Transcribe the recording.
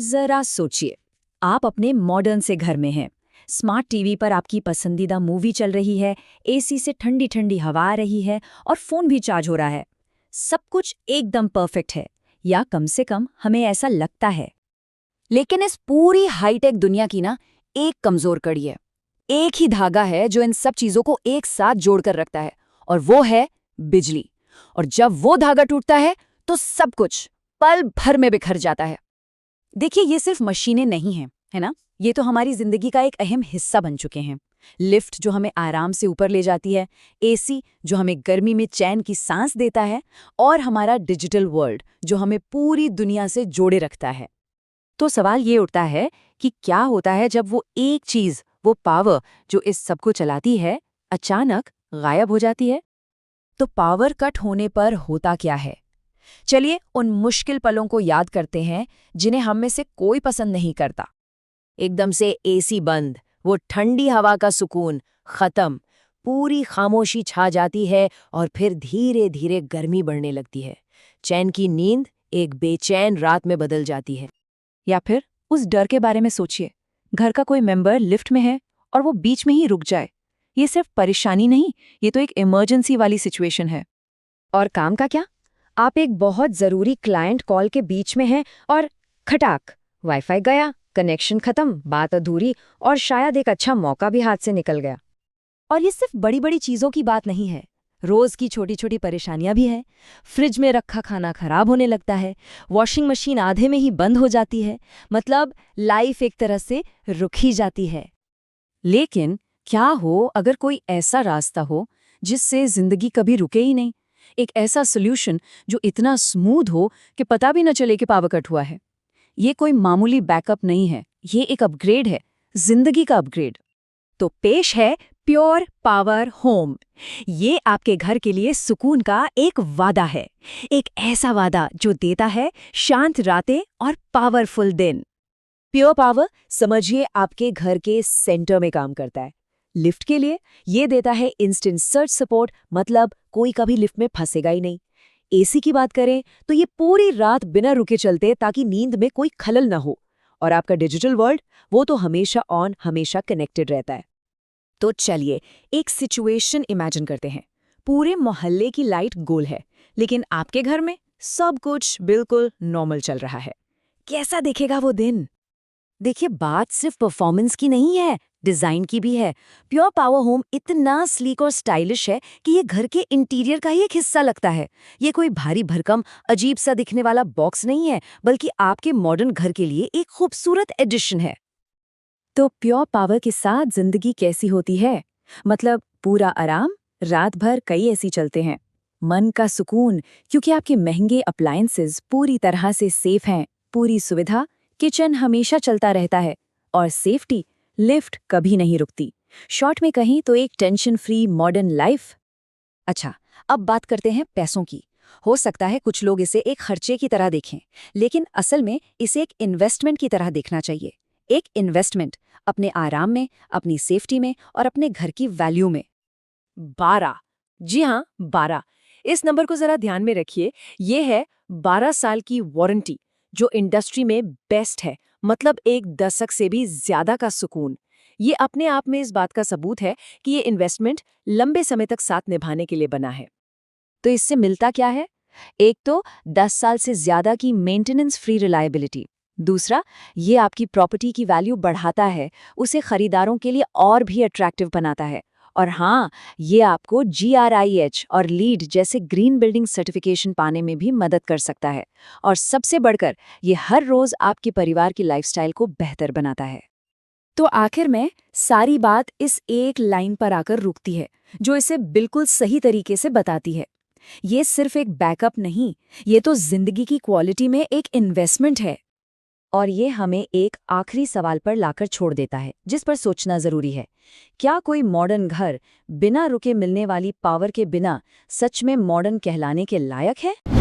जरा सोचिए, आप अपने मॉडर्न से घर में हैं। स्मार्ट टीवी पर आपकी पसंदीदा मूवी चल रही है, एसी से ठंडी ठंडी हवा आ रही है और फोन भी चार्ज हो रहा है। सब कुछ एकदम परफेक्ट है, या कम से कम हमें ऐसा लगता है। लेकिन इस पूरी हाईटेक दुनिया की ना एक कमजोर कड़ी है। एक ही धागा है जो इन सब चीजों को एक साथ जोड़कर रखता है, और वो है बिजली। और जब वो धागा टूटता है तो सब कुछ पल भर में बिखर जाता है। देखिए, ये सिर्फ मशीनें नहीं हैं, है ना? ये तो हमारी जिंदगी का एक अहम हिस्सा बन चुके हैं। लिफ्ट जो हमें आराम से ऊपर ले जाती है, एसी जो हमें गर्मी में चैन की सांस देता है, और हमारा डिजिटल वर्ल्ड जो हमें पूरी दुनिया से जोड़े रखता है। तो सवाल ये उठता है कि क्या होता है जब वो एक चीज, वो पावर जो इस सबको चलाती है, अचानक गायब हो जाती है? तो पावर कट होने पर होता क्या है? चलिए उन मुश्किल पलों को याद करते हैं जिन्हें हम में से कोई पसंद नहीं करता। एकदम से एसी बंद, वो ठंडी हवा का सुकून खत्म, पूरी खामोशी छा जाती है और फिर धीरे धीरे गर्मी बढ़ने लगती है। चैन की नींद एक बेचैन रात में बदल जाती है। या फिर उस डर के बारे में सोचिए, घर का कोई मेंबर लिफ्ट में है और वो बीच में ही रुक जाए। ये सिर्फ परेशानी नहीं, ये तो एक इमरजेंसी वाली सिचुएशन है। और काम का क्या? आप एक बहुत ज़रूरी क्लाइंट कॉल के बीच में हैं और खटाक, वाईफाई गया, कनेक्शन खत्म, बात अधूरी, और शायद एक अच्छा मौका भी हाथ से निकल गया। और ये सिर्फ बड़ी बड़ी चीज़ों की बात नहीं है, रोज़ की छोटी छोटी परेशानियां भी हैं। फ्रिज में रखा खाना खराब होने लगता है, वॉशिंग मशीन आधे में ही बंद हो जाती है, मतलब लाइफ एक तरह से रुक ही जाती है। लेकिन क्या हो अगर कोई ऐसा रास्ता हो जिससे जिंदगी कभी रुके ही नहीं? एक ऐसा सॉल्यूशन जो इतना स्मूथ हो कि पता भी न चले कि पावर कट हुआ है। ये कोई मामूली बैकअप नहीं है, ये एक अपग्रेड है, जिंदगी का अपग्रेड। तो पेश है प्योर पावर होम। ये आपके घर के लिए सुकून का एक वादा है, एक ऐसा वादा जो देता है शांत रातें और पावरफुल दिन। प्योर पावर समझिए आपके घर के सेंटर में काम करता है। लिफ्ट के लिए ये देता है इंस्टेंट सर्च सपोर्ट, मतलब कोई कभी लिफ्ट में फंसेगा ही नहीं। एसी की बात करें तो ये पूरी रात बिना रुके चलते ताकि नींद में कोई खलल ना हो। और आपका डिजिटल वर्ल्ड, वो तो हमेशा ऑन, हमेशा कनेक्टेड रहता है। तो चलिए एक सिचुएशन इमेजिन करते हैं। पूरे मोहल्ले की लाइट गोल है, लेकिन आपके घर में सब कुछ बिल्कुल नॉर्मल चल रहा है। कैसा दिखेगा वो दिन? देखिए, बात सिर्फ परफॉर्मेंस की नहीं है, डिजाइन की भी है। प्योर पावर होम इतना स्लीक और स्टाइलिश है कि ये घर के इंटीरियर का ही एक हिस्सा लगता है। ये कोई भारी भरकम अजीब सा दिखने वाला बॉक्स नहीं है, बल्कि आपके मॉडर्न घर के लिए एक खूबसूरत एडिशन है। तो प्योर पावर के साथ जिंदगी कैसी होती है? मतलब पूरा आराम, रात भर कई एसी चलते हैं। मन का सुकून, क्योंकि आपके महंगे अप्लायंसेस पूरी तरह से सेफ हैं। पूरी सुविधा, किचन हमेशा चलता रहता है। और सेफ्टी, लिफ्ट कभी नहीं रुकती। शॉर्ट में कहीं तो एक टेंशन फ्री मॉडर्न लाइफ। अच्छा, अब बात करते हैं पैसों की। हो सकता है कुछ लोग इसे एक खर्चे की तरह देखें, लेकिन असल में इसे एक इन्वेस्टमेंट की तरह देखना चाहिए। एक इन्वेस्टमेंट अपने आराम में, अपनी सेफ्टी में और अपने घर की वैल्यू में। 12, जी हाँ 12। इस नंबर को जरा ध्यान में रखिए। ये है 12 साल की वारंटी, जो इंडस्ट्री में बेस्ट है, मतलब एक दशक से भी ज्यादा का सुकून। ये अपने आप में इस बात का सबूत है कि ये इन्वेस्टमेंट लंबे समय तक साथ निभाने के लिए बना है। तो इससे मिलता क्या है? एक तो 10 साल से ज्यादा की मेंटेनेंस फ्री रिलायबिलिटी। दूसरा, ये आपकी प्रॉपर्टी की वैल्यू बढ़ाता है, उसे खरीदारों के लिए और भी अट्रैक्टिव बनाता है। और हाँ, ये आपको GRIH और लीड जैसे ग्रीन बिल्डिंग सर्टिफिकेशन पाने में भी मदद कर सकता है। और सबसे बढ़कर, ये हर रोज आपके परिवार की लाइफस्टाइल को बेहतर बनाता है। तो आखिर में सारी बात इस एक लाइन पर आकर रुकती है, जो इसे बिल्कुल सही तरीके से बताती है। ये सिर्फ एक बैकअप नहीं, ये तो जिंदगी की क्वालिटी में एक इन्वेस्टमेंट है। और ये हमें एक आखिरी सवाल पर लाकर छोड़ देता है, जिस पर सोचना जरूरी है। क्या कोई मॉडर्न घर बिना रुके मिलने वाली पावर के बिना सच में मॉडर्न कहलाने के लायक है?